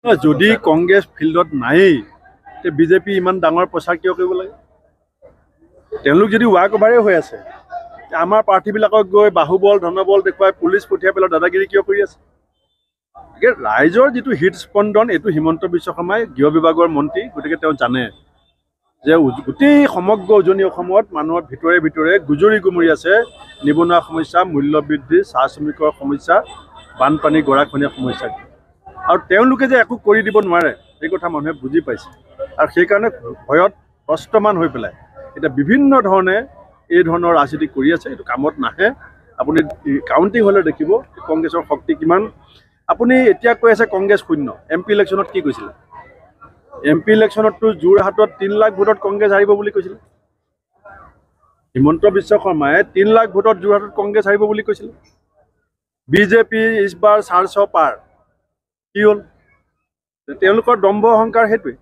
যদি কংগ্ৰেছ ফিল্ডত নায়েই তে বিজেপি ইমান ডাঙৰ প্ৰচাৰ কিয় কৰিব লাগে? তেওঁলোক যদি ৱাক অভাৰে হৈ আছে, আমাৰ প্ৰাৰ্থীবিলাকক গৈ বাহুবল ধনবল দেখুৱাই পুলিচ পঠিয়াই পেলাই দাদাগিৰি কিয় কৰি আছে? ৰাইজৰ যিটো হৃদস্পন্দন এইটো হিমন্ত বিশ্ব শৰ্মাই গৃহ বিভাগৰ মন্ত্ৰী, গতিকে তেওঁ জানে যে গোটেই সমগ্ৰ উজনি অসমত মানুহৰ ভিতৰে ভিতৰে গুজৰি গুমৰি আছে নিবনুৱা সমস্যা, মূল্য বৃদ্ধি, চাহ শ্ৰমিকৰ সমস্যা, বানপানী গৰাখহনীয়া সমস্যা। আৰু তেওঁলোকে যে একো কৰি দিব নোৱাৰে এই কথা মানুহে বুজি পাইছে আৰু সেইকাৰণে ভয়ত ত্ৰস্তমান হৈ পেলাই এতিয়া বিভিন্ন ধৰণে এই ধৰণৰ ৰাজনীতি কৰি আছে। এইটো কামত নাহে। আপুনি কাউণ্টিং হ'লে দেখিব কংগ্ৰেছৰ শক্তি কিমান। আপুনি এতিয়া কৈ আছে কংগ্ৰেছ শূন্য। MP ইলেকশ্যনত কি কৈছিলে? MP ইলেকশ্যনততো যোৰহাটত 3 লাখ ভোটত কংগ্ৰেছ হাৰিব বুলি কৈছিলে। হিমন্ত বিশ্ব শৰ্মাই 3 লাখ ভোটত যোৰহাটত কংগ্ৰেছ হাৰিব বুলি কৈছিলে। বিজেপি ইছবাৰ 400 পাৰ। কি হ'ল? তেওঁলোকৰ দম্ভ অহংকাৰ সেইটোৱে।